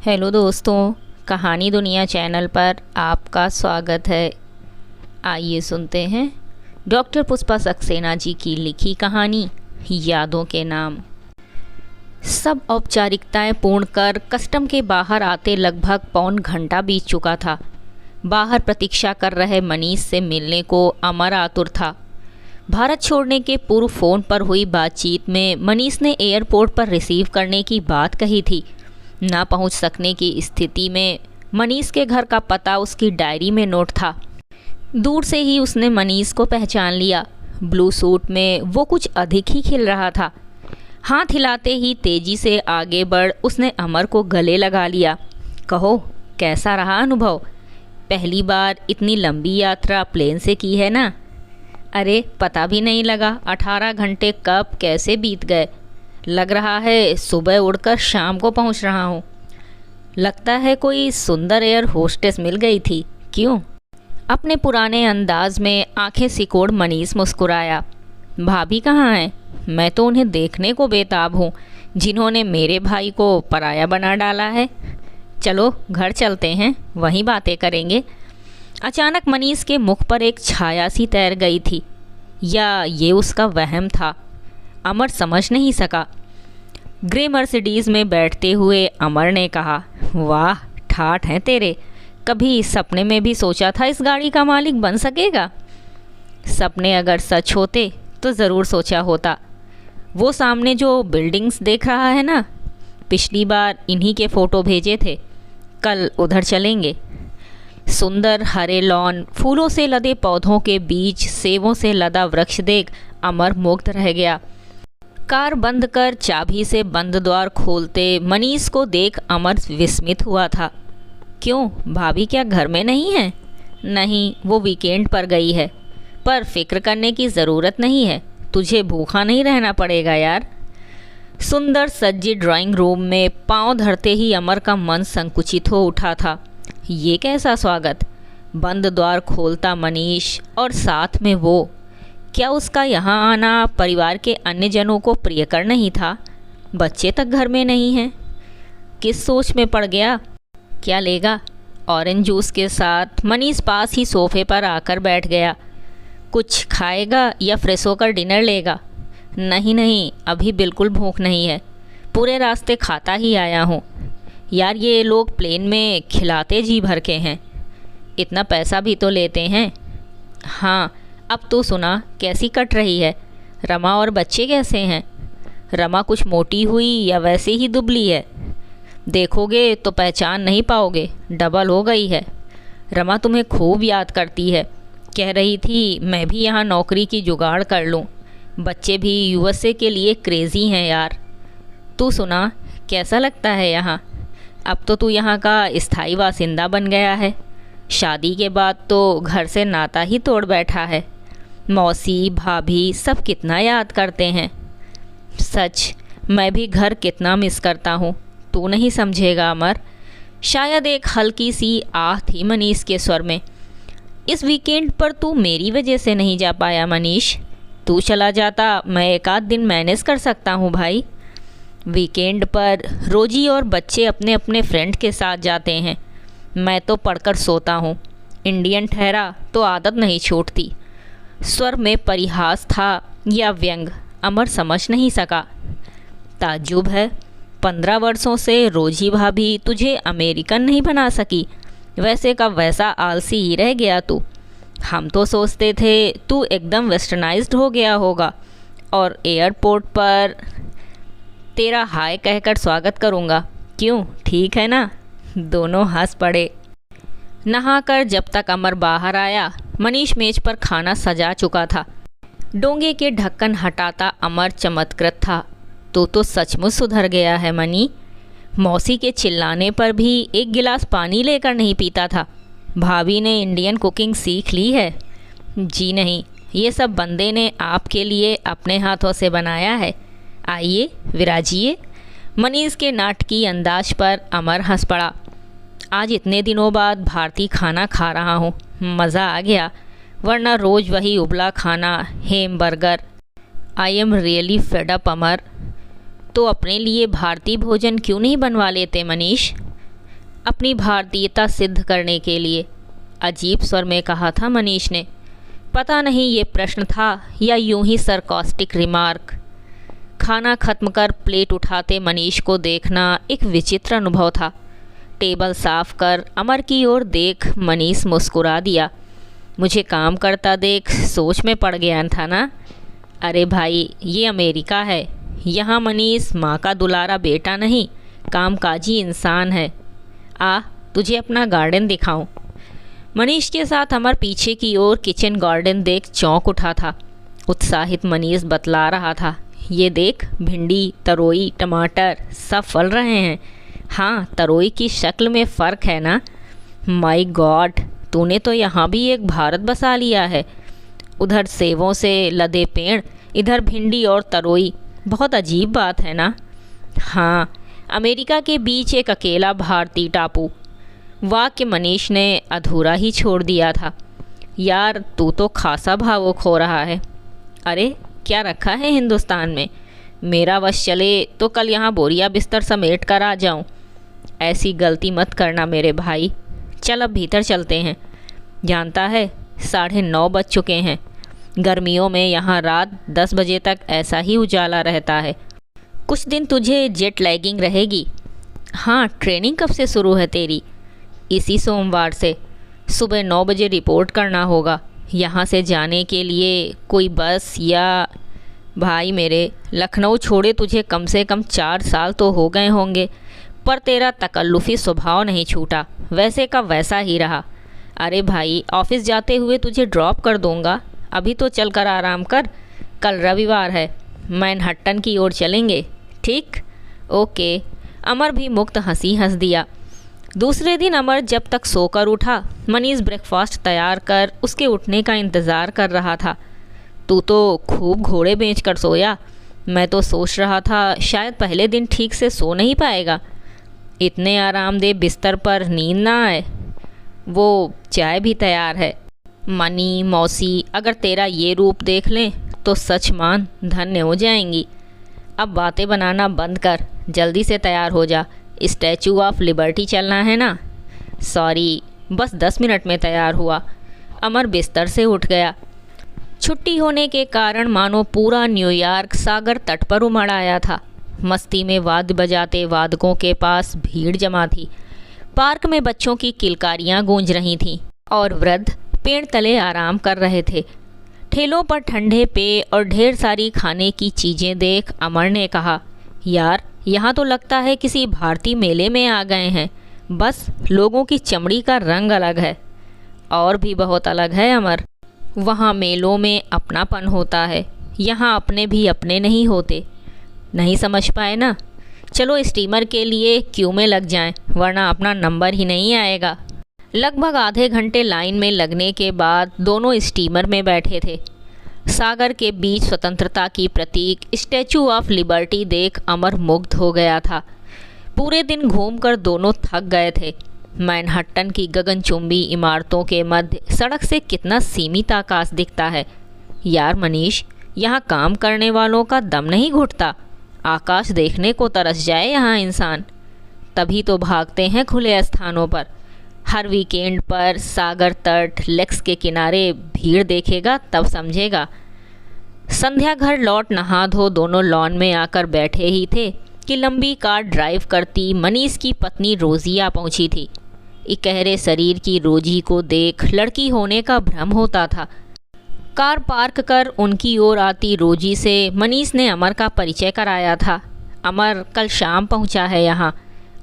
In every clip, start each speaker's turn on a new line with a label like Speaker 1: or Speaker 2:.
Speaker 1: Hello दोस्तों, कहानी दुनिया चैनल पर आपका स्वागत है। आइए सुनते हैं डॉक्टर पुष्पा सक्सेना जी की लिखी कहानी यादों के नाम। सब औपचारिकताएं पूर्ण कर कस्टम के बाहर आते लगभग पौन घंटा बीत चुका था। बाहर प्रतीक्षा कर रहे मनीष से मिलने को अमर आतुर था। भारत छोड़ने के पूर्व फ़ोन पर हुई बातचीत में मनीष ने एयरपोर्ट पर रिसीव करने की बात कही थी। ना पहुंच सकने की स्थिति में मनीष के घर का पता उसकी डायरी में नोट था। दूर से ही उसने मनीष को पहचान लिया। ब्लू सूट में वो कुछ अधिक ही खिल रहा था। हाथ हिलाते ही तेजी से आगे बढ़ उसने अमर को गले लगा लिया। कहो, कैसा रहा अनुभव? पहली बार इतनी लंबी यात्रा प्लेन से की है ना? अरे पता भी नहीं लगा 18 घंटे कब कैसे बीत गए। लग रहा है सुबह उड़कर शाम को पहुंच रहा हूं। लगता है कोई सुंदर एयर होस्टेस मिल गई थी, क्यों? अपने पुराने अंदाज में आंखें सिकोड़ मनीष मुस्कुराया। भाभी कहाँ हैं? मैं तो उन्हें देखने को बेताब हूँ, जिन्होंने मेरे भाई को पराया बना डाला है। चलो घर चलते हैं, वहीं बातें करेंगे। अचानक मनीष के मुख पर एक छाया सी तैर गई थी, या ये उसका वहम था? अमर समझ नहीं सका। ग्रे मर्सिडीज़ में बैठते हुए अमर ने कहा, वाह ठाठ हैं तेरे। कभी सपने में भी सोचा था इस गाड़ी का मालिक बन सकेगा? सपने अगर सच होते तो ज़रूर सोचा होता। वो सामने जो बिल्डिंग्स देख रहा है ना, पिछली बार इन्हीं के फ़ोटो भेजे थे। कल उधर चलेंगे। सुंदर हरे लॉन, फूलों से लदे पौधों के बीच सेबों से लदा वृक्ष देख अमर मुग्ध रह गया। कार बंद कर चाबी से बंद द्वार खोलते मनीष को देख अमर विस्मित हुआ था। क्यों, भाभी क्या घर में नहीं है? नहीं, वो वीकेंड पर गई है। पर फिक्र करने की ज़रूरत नहीं है, तुझे भूखा नहीं रहना पड़ेगा यार। सुंदर सज्जित ड्राइंग रूम में पांव धरते ही अमर का मन संकुचित हो उठा था। ये कैसा स्वागत! बंद द्वार खोलता मनीष और साथ में वो। क्या उसका यहाँ आना परिवार के अन्य जनों को प्रियकर नहीं था? बच्चे तक घर में नहीं हैं। किस सोच में पड़ गया? क्या लेगा? ऑरेंज जूस के साथ मनीष पास ही सोफे पर आकर बैठ गया। कुछ खाएगा या फ्रेश होकर डिनर लेगा? नहीं नहीं, अभी बिल्कुल भूख नहीं है। पूरे रास्ते खाता ही आया हूँ। यार ये लोग प्लेन में खिलाते जी भर के हैं। इतना पैसा भी तो लेते हैं। हाँ, अब तो सुना कैसी कट रही है। रमा और बच्चे कैसे हैं? रमा कुछ मोटी हुई या वैसे ही दुबली है? देखोगे तो पहचान नहीं पाओगे, डबल हो गई है। रमा तुम्हें खूब याद करती है। कह रही थी मैं भी यहाँ नौकरी की जुगाड़ कर लूँ। बच्चे भी यूएसए के लिए क्रेज़ी हैं यार। तू सुना, कैसा लगता है यहाँ? अब तो तू यहाँ का स्थायी बासिंदा बन गया है। शादी के बाद तो घर से नाता ही तोड़ बैठा है। मौसी भाभी सब कितना याद करते हैं। सच, मैं भी घर कितना मिस करता हूँ, तू नहीं समझेगा अमर। शायद एक हल्की सी आह थी मनीष के स्वर में। इस वीकेंड पर तू मेरी वजह से नहीं जा पाया मनीष। तू चला जाता मैं एक आध दिन मैनेज कर सकता हूँ भाई। वीकेंड पर रोजी और बच्चे अपने अपने फ्रेंड के साथ जाते हैं। मैं तो पढ़कर सोता हूँ। इंडियन ठहरा तो आदत नहीं छूटती। स्वर में परिहास था या व्यंग, अमर समझ नहीं सका। ताज्जुब है, 15 वर्षों से रोजी भाभी तुझे अमेरिकन नहीं बना सकी। वैसे का वैसा आलसी ही रह गया तू। हम तो सोचते थे तू एकदम वेस्टर्नाइज्ड हो गया होगा और एयरपोर्ट पर तेरा हाय कहकर स्वागत करूँगा। क्यों, ठीक है ना? दोनों हंस पड़े। नहाकर जब तक अमर बाहर आया, मनीष मेज पर खाना सजा चुका था। डोंगे के ढक्कन हटाता अमर चमत्कृत था। तो सचमुच सुधर गया है मनी। मौसी के चिल्लाने पर भी एक गिलास पानी लेकर नहीं पीता था। भाभी ने इंडियन कुकिंग सीख ली है। जी नहीं, ये सब बंदे ने आपके लिए अपने हाथों से बनाया है। आइए विराजिए। मनीष के नाटकी अंदाज पर अमर हंस पड़ा। आज इतने दिनों बाद भारतीय खाना खा रहा हूँ, मज़ा आ गया। वरना रोज़ वही उबला खाना, hamburger. I am really fed up Amar. तो अपने लिए भारतीय भोजन क्यों नहीं बनवा लेते मनीष? अपनी भारतीयता सिद्ध करने के लिए, अजीब स्वर में कहा था मनीष ने। पता नहीं ये प्रश्न था या यूं ही सरकास्टिक रिमार्क। खाना खत्म कर प्लेट उठाते मनीष को देखना एक विचित्र अनुभव था। टेबल साफ कर अमर की ओर देख मनीष मुस्कुरा दिया। मुझे काम करता देख सोच में पड़ गया था ना। अरे भाई, ये अमेरिका है, यहाँ मनीष माँ का दुलारा बेटा नहीं, कामकाजी इंसान है। आ, तुझे अपना गार्डन दिखाऊं। मनीष के साथ अमर पीछे की ओर किचन गार्डन देख चौंक उठा था। उत्साहित मनीष बतला रहा था, ये देख, भिंडी, तरोई, टमाटर सब फल रहे हैं। हाँ, तरोई की शक्ल में फ़र्क है ना। माय गॉड, तूने तो यहाँ भी एक भारत बसा लिया है। उधर सेबों से लदे पेड़, इधर भिंडी और तरोई। बहुत अजीब बात है ना। हाँ, अमेरिका के बीच एक अकेला भारतीय टापू। वाक्य मनीष ने अधूरा ही छोड़ दिया था। यार, तू तो खासा भावुक हो रहा है। अरे, क्या रखा है हिंदुस्तान में? मेरा वश चले तो कल यहाँ बोरिया बिस्तर समेट कर आ जाऊँ। ऐसी गलती मत करना मेरे भाई। चल, अब भीतर चलते हैं। जानता है, 9:30 बज चुके हैं। गर्मियों में यहाँ रात 10 बजे तक ऐसा ही उजाला रहता है। कुछ दिन तुझे जेट लैगिंग रहेगी। हाँ, ट्रेनिंग कब से शुरू है तेरी? इसी सोमवार से। सुबह 9 बजे रिपोर्ट करना होगा। यहाँ से जाने के लिए कोई बस या... भाई मेरे, लखनऊ छोड़े तुझे कम से कम 4 साल तो हो गए होंगे, पर तेरा तकल्लुफ़ी स्वभाव नहीं छूटा, वैसे का वैसा ही रहा। अरे भाई, ऑफिस जाते हुए तुझे ड्रॉप कर दूँगा। अभी तो चल कर आराम कर। कल रविवार है, मैनहट्टन की ओर चलेंगे। ठीक? ओके। अमर भी मुक्त हंसी हंस दिया। दूसरे दिन अमर जब तक सोकर उठा, मनीष ब्रेकफास्ट तैयार कर उसके उठने का इंतज़ार कर रहा था। तू तो खूब घोड़े बेच कर सोया। मैं तो सोच रहा था शायद पहले दिन ठीक से सो नहीं पाएगा। इतने आरामदेह बिस्तर पर नींद ना आए। वो चाय भी तैयार है। मनी, मौसी अगर तेरा ये रूप देख लें तो सच मान धन्य हो जाएंगी। अब बातें बनाना बंद कर, जल्दी से तैयार हो जा। स्टैचू ऑफ लिबर्टी चलना है ना। सॉरी, बस 10 मिनट में तैयार हुआ। अमर बिस्तर से उठ गया। छुट्टी होने के कारण मानो पूरा न्यूयॉर्क सागर तट पर उमड़ आया था। मस्ती में वाद्य बजाते वादकों के पास भीड़ जमा थी। पार्क में बच्चों की किलकारियां गूंज रही थीं और वृद्ध पेड़ तले आराम कर रहे थे। ठेलों पर ठंडे पेय और ढेर सारी खाने की चीज़ें देख अमर ने कहा, यार, यहाँ तो लगता है किसी भारतीय मेले में आ गए हैं। बस लोगों की चमड़ी का रंग अलग है। और भी बहुत अलग है अमर। वहाँ मेलों में अपनापन होता है, यहाँ अपने भी अपने नहीं होते। नहीं समझ पाए ना? चलो स्टीमर के लिए क्यू में लग जाएं, वरना अपना नंबर ही नहीं आएगा। लगभग आधे घंटे लाइन में लगने के बाद दोनों स्टीमर में बैठे थे। सागर के बीच स्वतंत्रता की प्रतीक स्टैचू ऑफ लिबर्टी देख अमर मुग्ध हो गया था। पूरे दिन घूमकर दोनों थक गए थे। मैनहट्टन की गगनचुंबी इमारतों के मध्य सड़क से कितना सीमित आकाश दिखता है। यार मनीष, यहाँ काम करने वालों का दम नहीं घुटता। आकाश देखने को तरस जाए यहाँ इंसान। तभी तो भागते हैं खुले स्थानों पर। हर वीकेंड पर सागर तट, लेक्स के किनारे भीड़ देखेगा तब समझेगा। संध्या घर लौट नहा धो दोनों लॉन में आकर बैठे ही थे कि लंबी कार ड्राइव करती मनीष की पत्नी रोजी आ पहुंची थी। इकहरे शरीर की रोजी को देख लड़की होने का भ्रम होता था। कार पार्क कर उनकी ओर आती रोजी से मनीष ने अमर का परिचय कराया था। अमर कल शाम पहुंचा है यहाँ।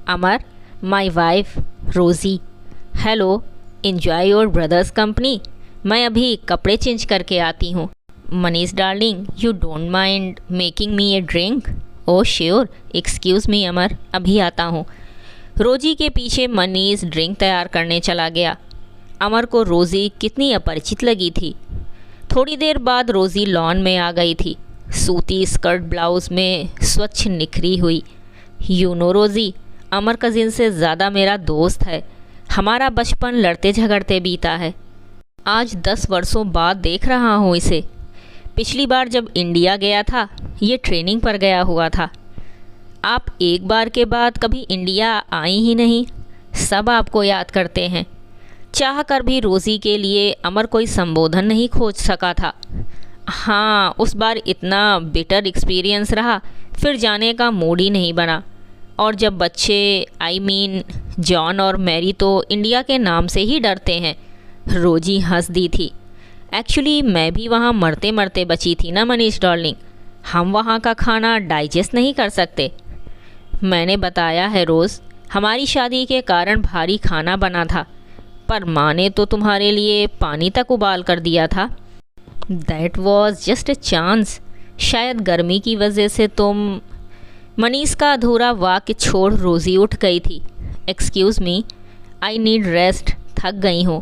Speaker 1: Amar, my wife Rosie. Hello, enjoy your brothers company. मैं अभी कपड़े चेंज करके आती हूँ। Manish darling, you don't mind making me a drink? Oh sure, excuse me Amar, अभी आता हूँ। रोजी के पीछे मनीष ड्रिंक तैयार करने चला गया। अमर को रोजी कितनी अपरिचित लगी थी। थोड़ी देर बाद रोजी लॉन में आ गई थी, सूती स्कर्ट ब्लाउज़ में स्वच्छ निखरी हुई। यू नो रोजी, अमर कज़िन से ज़्यादा मेरा दोस्त है। हमारा बचपन लड़ते झगड़ते बीता है। आज 10 वर्षों बाद देख रहा हूँ इसे। पिछली बार जब इंडिया गया था, ये ट्रेनिंग पर गया हुआ था। आप एक बार के बाद कभी इंडिया आई ही नहीं। सब आपको याद करते हैं। चाह कर भी रोज़ी के लिए अमर कोई संबोधन नहीं खोज सका था। हाँ, उस बार इतना बिटर एक्सपीरियंस रहा, फिर जाने का मूड ही नहीं बना। और जब बच्चे जॉन और मैरी तो इंडिया के नाम से ही डरते हैं। रोजी हंस दी थी। एक्चुअली मैं भी वहाँ मरते मरते बची थी ना मनीष डार्लिंग। हम वहाँ का खाना डाइजेस्ट नहीं कर सकते। मैंने बताया है रोज़, हमारी शादी के कारण भारी खाना बना था, पर माँ ने तो तुम्हारे लिए पानी तक उबाल कर दिया था। That was just a chance. शायद गर्मी की वजह से तुम। मनीष का अधूरा वाक्य छोड़ रोज़ी उठ गई थी। Excuse me, I need rest, थक गई हूँ।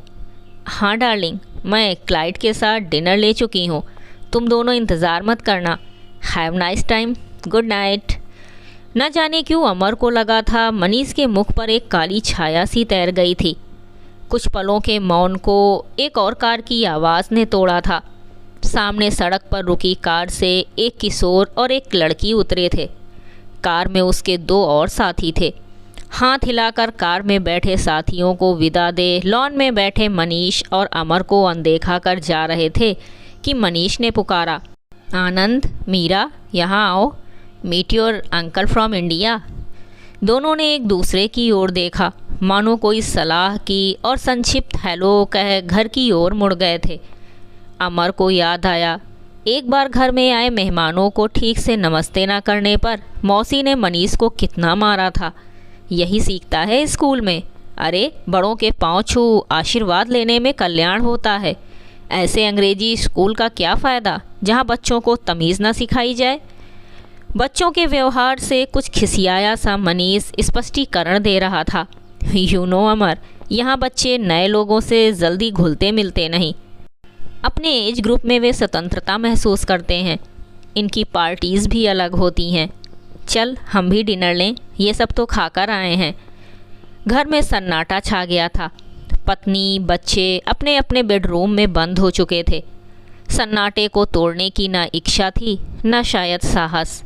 Speaker 1: हाँ डार्लिंग, मैं क्लाइंट के साथ डिनर ले चुकी हूँ, तुम दोनों इंतज़ार मत करना। Have nice time, good night. न जाने क्यों अमर को लगा था मनीष के मुख पर एक काली छाया सी तैर गई थी। कुछ पलों के मौन को एक और कार की आवाज़ ने तोड़ा था। सामने सड़क पर रुकी कार से एक किशोर और एक लड़की उतरे थे। कार में उसके 2 और साथी थे। हाथ हिलाकर कार में बैठे साथियों को विदा दे लॉन में बैठे मनीष और अमर को अनदेखा कर जा रहे थे कि मनीष ने पुकारा, आनंद, मीरा, यहाँ आओ, meet your uncle from India. दोनों ने एक दूसरे की ओर देखा, मानो कोई सलाह की और संक्षिप्त हेलो कह घर की ओर मुड़ गए थे। अमर को याद आया, एक बार घर में आए मेहमानों को ठीक से नमस्ते न करने पर मौसी ने मनीष को कितना मारा था। यही सीखता है स्कूल में। अरे, बड़ों के पाँव छू आशीर्वाद लेने में कल्याण होता है। ऐसे अंग्रेजी स्कूल का क्या फ़ायदा जहाँ बच्चों को तमीज़ न सिखाई जाए। बच्चों के व्यवहार से कुछ खिसियाया सा मनीष स्पष्टीकरण दे रहा था। यू नो अमर, यहाँ बच्चे नए लोगों से जल्दी घुलते मिलते नहीं। अपने एज ग्रुप में वे स्वतंत्रता महसूस करते हैं। इनकी पार्टीज़ भी अलग होती हैं। चल हम भी डिनर लें, ये सब तो खाकर आए हैं। घर में सन्नाटा छा गया था। पत्नी बच्चे अपने अपने बेडरूम में बंद हो चुके थे। सन्नाटे को तोड़ने की ना इच्छा थी न शायद साहस।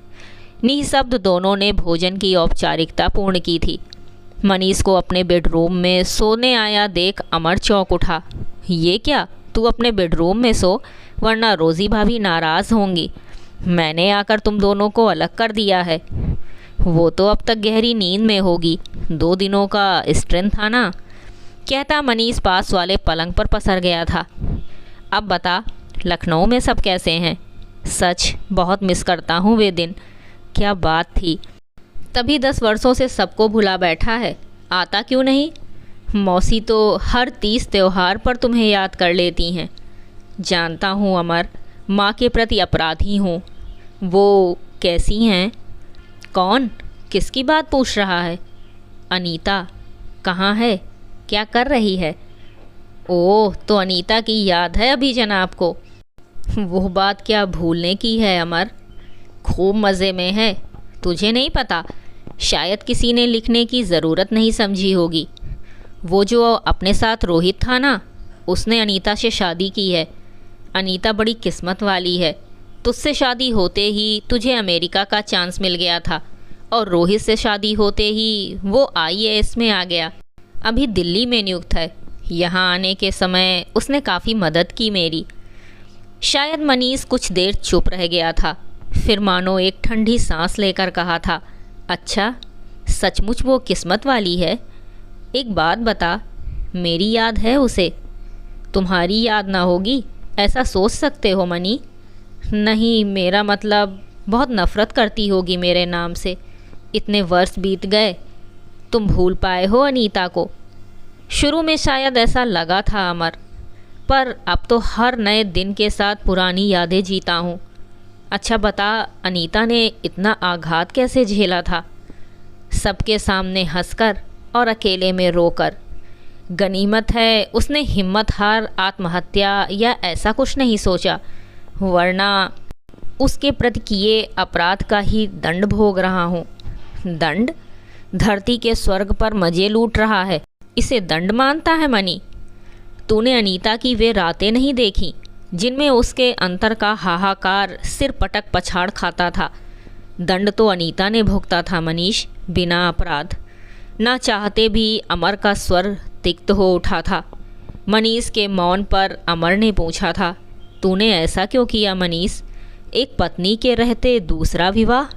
Speaker 1: निःशब्द दोनों ने भोजन की औपचारिकता पूर्ण की थी। मनीष को अपने बेडरूम में सोने आया देख अमर चौंक उठा। ये क्या, तू अपने बेडरूम में सो, वरना रोज़ी भाभी नाराज़ होंगी। मैंने आकर तुम दोनों को अलग कर दिया है। वो तो अब तक गहरी नींद में होगी, 2 दिनों का स्ट्रेन था ना, कहता मनीष पास वाले पलंग पर पसर गया था। अब बता, लखनऊ में सब कैसे हैं? सच बहुत मिस करता हूँ वे दिन। क्या बात थी। तभी 10 वर्षों से सबको भुला बैठा है। आता क्यों नहीं? मौसी तो हर 30 त्यौहार पर तुम्हें याद कर लेती हैं। जानता हूँ अमर, माँ के प्रति अपराधी हूँ। वो कैसी हैं? कौन? किसकी बात पूछ रहा है? अनीता कहाँ है? क्या कर रही है? ओह, तो अनीता की याद है अभी जनाब को। वो बात क्या भूलने की है अमर, खूब मज़े में है। तुझे नहीं पता, शायद किसी ने लिखने की ज़रूरत नहीं समझी होगी। वो जो अपने साथ रोहित था ना, उसने अनीता से शादी की है। अनीता बड़ी किस्मत वाली है। तुझसे शादी होते ही तुझे अमेरिका का चांस मिल गया था और रोहित से शादी होते ही वो IAS में आ गया। अभी दिल्ली में नियुक्त है। यहाँ आने के समय उसने काफ़ी मदद की मेरी। शायद मनीष कुछ देर चुप रह गया था, फिर मानो एक ठंडी सांस लेकर कहा था, अच्छा, सचमुच वो किस्मत वाली है? एक बात बता, मेरी याद है उसे? तुम्हारी याद ना होगी ऐसा सोच सकते हो मनी? नहीं, मेरा मतलब बहुत नफ़रत करती होगी मेरे नाम से। इतने वर्ष बीत गए, तुम भूल पाए हो अनीता को? शुरू में शायद ऐसा लगा था अमर, पर अब तो हर नए दिन के साथ पुरानी यादें जीता हूँ। अच्छा बता, अनीता ने इतना आघात कैसे झेला था? सबके सामने हंसकर और अकेले में रोकर। गनीमत है उसने हिम्मत हार आत्महत्या या ऐसा कुछ नहीं सोचा, वरना उसके प्रति किए अपराध का ही दंड भोग रहा हूँ। दंड? धरती के स्वर्ग पर मजे लूट रहा है, इसे दंड मानता है मनी? तूने अनीता की वे रातें नहीं देखी जिनमें उसके अंतर का हाहाकार सिर पटक पछाड़ खाता था? दंड तो अनीता ने भुगता था मनीष, बिना अपराध। ना चाहते भी अमर का स्वर तिक्त हो उठा था। मनीष के मौन पर अमर ने पूछा था, तूने ऐसा क्यों किया मनीष? एक पत्नी के रहते दूसरा विवाह?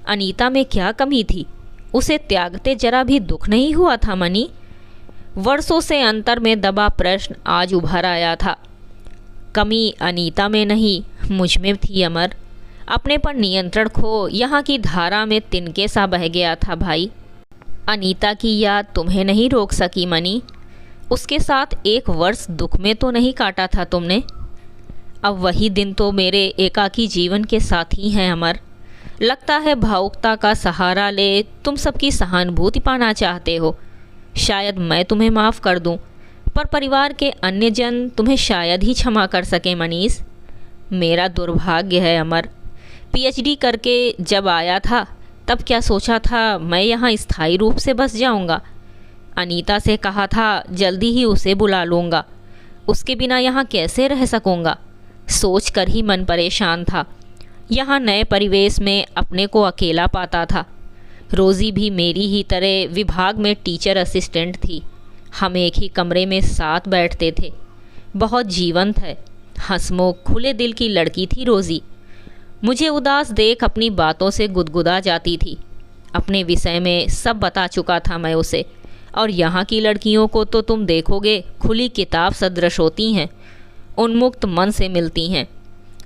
Speaker 1: अनीता में क्या कमी थी? उसे त्यागते जरा भी दुख नहीं हुआ था मनी? वर्षों से अंतर में दबा प्रश्न आज उभर आया था। कमी अनीता में नहीं, मुझ में थी अमर। अपने पर नियंत्रण खो यहाँ की धारा में तिनके सा बह गया था भाई। अनीता की याद तुम्हें नहीं रोक सकी मनी। उसके साथ 1 वर्ष दुख में तो नहीं काटा था तुमने? अब वही दिन तो मेरे एकाकी जीवन के साथी हैं अमर। लगता है भावुकता का सहारा ले तुम सबकी सहानुभूति पाना चाहते हो। शायद मैं तुम्हें माफ़ कर दूं, पर परिवार के अन्य जन तुम्हें शायद ही क्षमा कर सकें मनीष। मेरा दुर्भाग्य है अमर। पीएचडी करके जब आया था तब क्या सोचा था मैं यहाँ स्थायी रूप से बस जाऊँगा। अनीता से कहा था जल्दी ही उसे बुला लूँगा। उसके बिना यहाँ कैसे रह सकूँगा? सोच कर ही मन परेशान था। यहाँ नए परिवेश में अपने को अकेला पाता था। रोज़ी भी मेरी ही तरह विभाग में टीचर असिस्टेंट थी। हम एक ही कमरे में साथ बैठते थे। बहुत जीवंत है, हंसमुख, खुले दिल की लड़की थी रोज़ी। मुझे उदास देख अपनी बातों से गुदगुदा जाती थी। अपने विषय में सब बता चुका था मैं उसे। और यहाँ की लड़कियों को तो तुम देखोगे खुली किताब सदृश होती हैं, उन्मुक्त मन से मिलती हैं।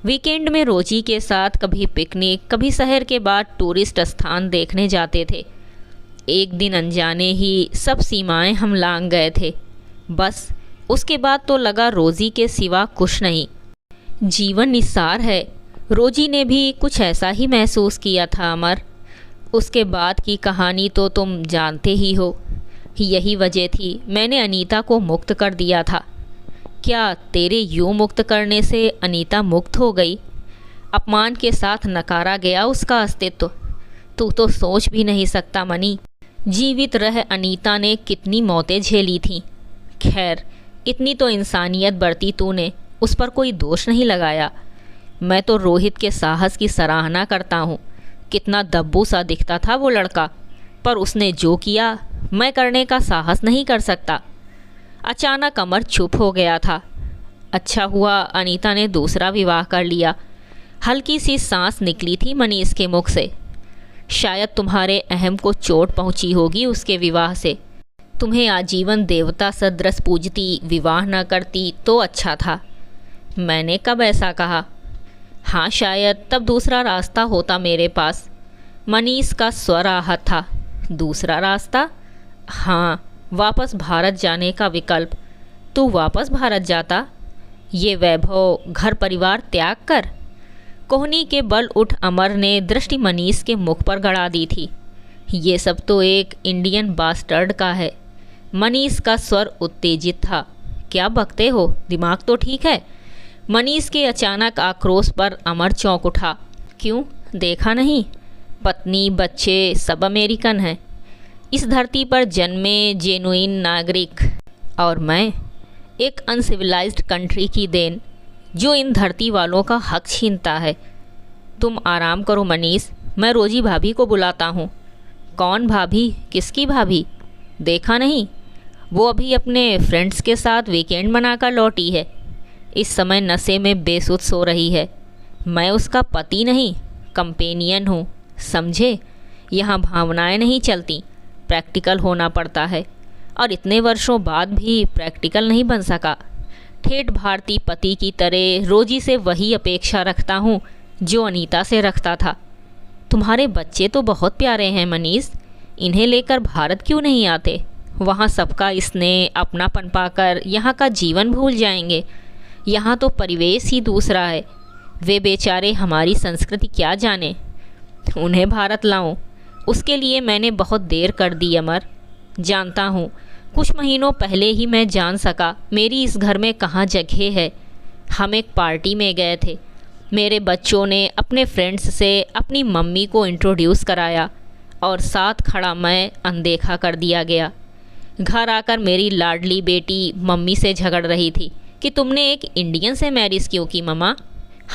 Speaker 1: वीकेंड में रोजी के साथ कभी पिकनिक, कभी शहर के बाद टूरिस्ट स्थान देखने जाते थे। एक दिन अनजाने ही सब सीमाएं हम लांघ गए थे। बस उसके बाद तो लगा रोजी के सिवा कुछ नहीं। जीवन निस्सार है। रोजी ने भी कुछ ऐसा ही महसूस किया था अमर। उसके बाद की कहानी तो तुम जानते ही हो। यही वजह थी मैंने अनीता को मुक्त कर दिया था। क्या तेरे यूँ मुक्त करने से अनीता मुक्त हो गई? अपमान के साथ नकारा गया उसका अस्तित्व। तू तो सोच भी नहीं सकता मनी। जीवित रह अनीता ने कितनी मौतें झेली थीं। खैर, इतनी तो इंसानियत बरती तूने, उस पर कोई दोष नहीं लगाया। मैं तो रोहित के साहस की सराहना करता हूँ। कितना दब्बू सा दिखता था वो लड़का, पर उसने जो किया मैं करने का साहस नहीं कर सकता। अचानक अमर चुप हो गया था। अच्छा हुआ अनीता ने दूसरा विवाह कर लिया। हल्की सी सांस निकली थी मनीष के मुख से। शायद तुम्हारे अहम को चोट पहुंची होगी उसके विवाह से। तुम्हें आजीवन देवता सदृश पूजती, विवाह न करती तो अच्छा था। मैंने कब ऐसा कहा? हाँ, शायद तब दूसरा रास्ता होता मेरे पास। मनीष का स्वर आहत था। दूसरा रास्ता? हाँ, वापस भारत जाने का विकल्प। तू वापस भारत जाता? ये वैभव, घर परिवार त्याग कर? कोहनी के बल उठ अमर ने दृष्टि मनीष के मुख पर गड़ा दी थी। ये सब तो एक इंडियन बास्टर्ड का है। मनीष का स्वर उत्तेजित था। क्या बकते हो? दिमाग तो ठीक है? मनीष के अचानक आक्रोश पर अमर चौंक उठा। क्यों, देखा नहीं? पत्नी, बच्चे सब अमेरिकन हैं। इस धरती पर जन्मे जेनुइन नागरिक, और मैं एक अनसिविलाइज्ड कंट्री की देन जो इन धरती वालों का हक छीनता है। तुम आराम करो मनीष, मैं रोजी भाभी को बुलाता हूँ। कौन भाभी? किसकी भाभी? देखा नहीं? वो अभी अपने फ्रेंड्स के साथ वीकेंड मनाकर लौटी है। इस समय नशे में बेसुध सो रही है। मैं उसका पति नहीं, कंपेनियन हूँ, समझे? यहाँ भावनाएं नहीं चलती, प्रैक्टिकल होना पड़ता है। और इतने वर्षों बाद भी प्रैक्टिकल नहीं बन सका। ठेठ भारतीय पति की तरह रोजी से वही अपेक्षा रखता हूँ जो अनीता से रखता था। तुम्हारे बच्चे तो बहुत प्यारे हैं मनीष, इन्हें लेकर भारत क्यों नहीं आते? वहाँ सबका स्नेह, अपनापन पाकर यहाँ का जीवन भूल जाएंगे। यहाँ तो परिवेश ही दूसरा है। वे बेचारे हमारी संस्कृति क्या जाने। उन्हें भारत लाऊं, उसके लिए मैंने बहुत देर कर दी अमर। जानता हूँ, कुछ महीनों पहले ही मैं जान सका मेरी इस घर में कहाँ जगह है। हम एक पार्टी में गए थे। मेरे बच्चों ने अपने फ्रेंड्स से अपनी मम्मी को इंट्रोड्यूस कराया और साथ खड़ा मैं अनदेखा कर दिया गया। घर आकर मेरी लाडली बेटी मम्मी से झगड़ रही थी कि तुमने एक इंडियन से मैरिज क्यों की मम्मा?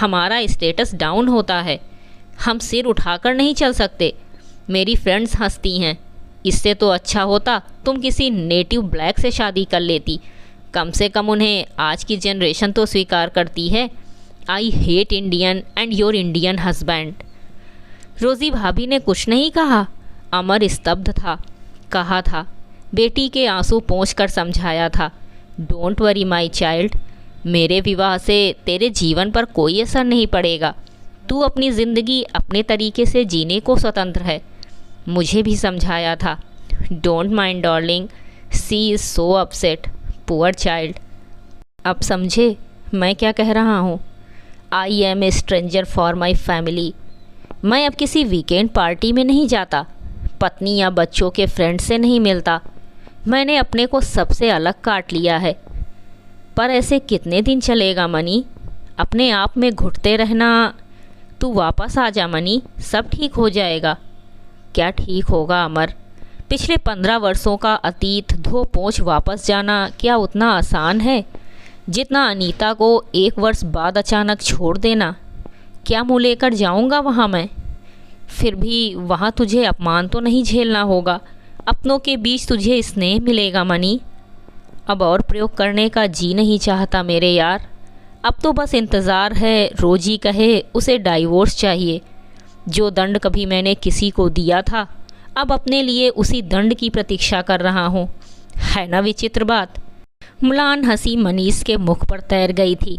Speaker 1: हमारा स्टेटस डाउन होता है, हम सिर उठाकर नहीं चल सकते। मेरी फ्रेंड्स हंसती हैं, इससे तो अच्छा होता तुम किसी नेटिव ब्लैक से शादी कर लेती। कम से कम उन्हें आज की जनरेशन तो स्वीकार करती है। I hate Indian and your Indian husband. रोज़ी भाभी ने कुछ नहीं कहा। अमर स्तब्ध था। कहा था, बेटी के आंसू पोंछ कर समझाया था, डोंट वरी माई चाइल्ड, मेरे विवाह से तेरे जीवन पर कोई असर नहीं पड़ेगा। तू अपनी ज़िंदगी अपने तरीके से जीने को स्वतंत्र है। मुझे भी समझाया था, don't mind darling, she is so upset, poor child. अब समझे मैं क्या कह रहा हूँ। I am a stranger for my family. मैं अब किसी वीकेंड पार्टी में नहीं जाता, पत्नी या बच्चों के फ्रेंड से नहीं मिलता। मैंने अपने को सबसे अलग काट लिया है। पर ऐसे कितने दिन चलेगा मनी? अपने आप में घुटते रहना। तू वापस आ जा मनी, सब ठीक हो जाएगा। क्या ठीक होगा अमर? पिछले 15 वर्षों का अतीत धो पोंछ वापस जाना क्या उतना आसान है जितना अनीता को 1 वर्ष बाद अचानक छोड़ देना? क्या मुँह लेकर जाऊँगा वहाँ मैं? फिर भी वहाँ तुझे अपमान तो नहीं झेलना होगा। अपनों के बीच तुझे स्नेह मिलेगा मनी। अब और प्रयोग करने का जी नहीं चाहता मेरे यार। अब तो बस इंतज़ार है रोजी कहे उसे डाइवोर्स चाहिए। जो दंड कभी मैंने किसी को दिया था, अब अपने लिए उसी दंड की प्रतीक्षा कर रहा हूँ। है ना विचित्र बात? म्लान हंसी मनीष के मुख पर तैर गई थी।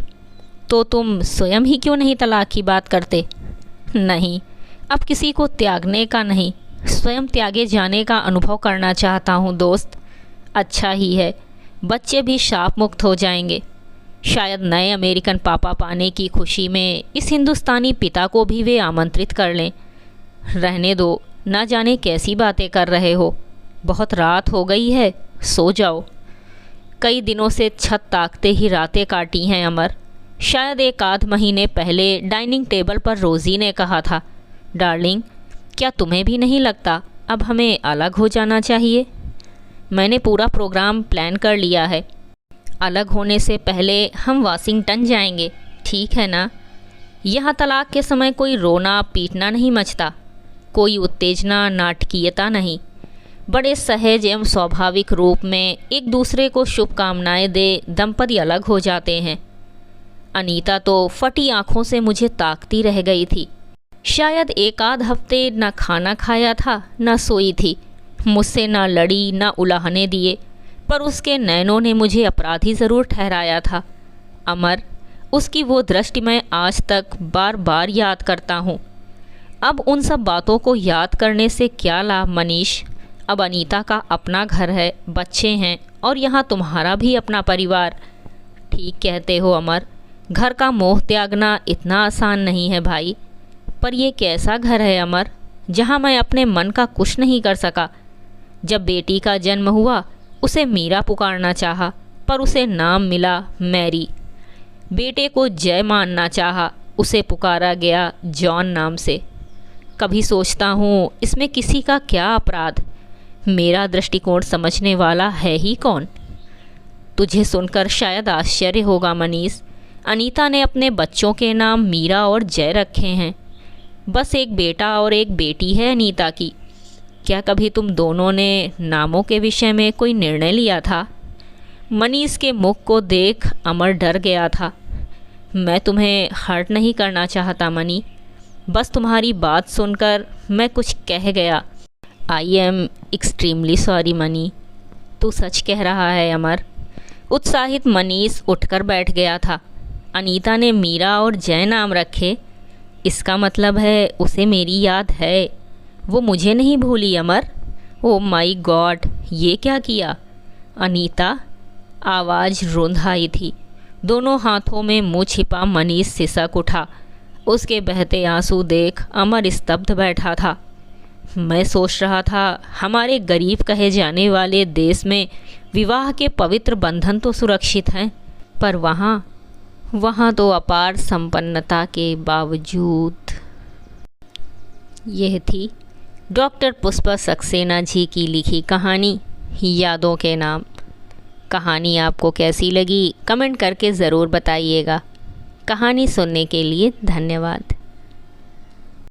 Speaker 1: तो तुम स्वयं ही क्यों नहीं तलाक की बात करते? नहीं, अब किसी को त्यागने का नहीं, स्वयं त्यागे जाने का अनुभव करना चाहता हूँ दोस्त। अच्छा ही है, बच्चे भी शाप मुक्त हो जाएंगे। शायद नए अमेरिकन पापा पाने की खुशी में इस हिंदुस्तानी पिता को भी वे आमंत्रित कर लें। रहने दो, ना जाने कैसी बातें कर रहे हो। बहुत रात हो गई है, सो जाओ। कई दिनों से छत ताकते ही रातें काटी हैं अमर। शायद 1 आध महीने पहले डाइनिंग टेबल पर रोज़ी ने कहा था, डार्लिंग, क्या तुम्हें भी नहीं लगता अब हमें अलग हो जाना चाहिए? मैंने पूरा प्रोग्राम प्लान कर लिया है। अलग होने से पहले हम वाशिंगटन जाएंगे, ठीक है ना? यहाँ तलाक के समय कोई रोना पीटना नहीं मचता, कोई उत्तेजना नाटकीयता नहीं। बड़े सहज एवं स्वाभाविक रूप में एक दूसरे को शुभकामनाएं दे दंपति अलग हो जाते हैं। अनीता तो फटी आँखों से मुझे ताकती रह गई थी। शायद 1 आध हफ्ते न खाना खाया था न सोई थी। मुझसे ना लड़ी ना उलाहने दिए, पर उसके नैनों ने मुझे अपराधी ज़रूर ठहराया था। अमर, उसकी वो दृष्टि मैं आज तक बार बार याद करता हूँ। अब उन सब बातों को याद करने से क्या लाभ मनीष? अब अनीता का अपना घर है, बच्चे हैं और यहाँ तुम्हारा भी अपना परिवार। ठीक कहते हो अमर, घर का मोह त्यागना इतना आसान नहीं है भाई। पर ये कैसा घर है अमर, जहाँ मैं अपने मन का कुछ नहीं कर सका। जब बेटी का जन्म हुआ उसे मीरा पुकारना चाहा, पर उसे नाम मिला मैरी। बेटे को जय मानना चाहा, उसे पुकारा गया जॉन नाम से। कभी सोचता हूँ इसमें किसी का क्या अपराध? मेरा दृष्टिकोण समझने वाला है ही कौन? तुझे सुनकर शायद आश्चर्य होगा मनीष, अनीता ने अपने बच्चों के नाम मीरा और जय रखे हैं। बस एक बेटा और एक बेटी है अनीता की। क्या कभी तुम दोनों ने नामों के विषय में कोई निर्णय लिया था? मनीष के मुख को देख अमर डर गया था। मैं तुम्हें हर्ट नहीं करना चाहता मनी, बस तुम्हारी बात सुनकर मैं कुछ कह गया। I am extremely sorry money. तू सच कह रहा है अमर। उत्साहित मनीष उठकर बैठ गया था। अनीता ने मीरा और जय नाम रखे, इसका मतलब है उसे मेरी याद है, वो मुझे नहीं भूली अमर। ओ माई गॉड, ये क्या किया? अनीता, आवाज़ रुंध आई थी। दोनों हाथों में मुँह छिपा मनीष सिसक उठा। उसके बहते आंसू देख अमर स्तब्ध बैठा था। मैं सोच रहा था हमारे गरीब कहे जाने वाले देश में विवाह के पवित्र बंधन तो सुरक्षित हैं, पर वहाँ तो अपार संपन्नता के बावजूद। यह थी डॉक्टर पुष्पा सक्सेना जी की लिखी कहानी यादों के नाम। कहानी आपको कैसी लगी कमेंट करके ज़रूर बताइएगा। कहानी सुनने के लिए धन्यवाद।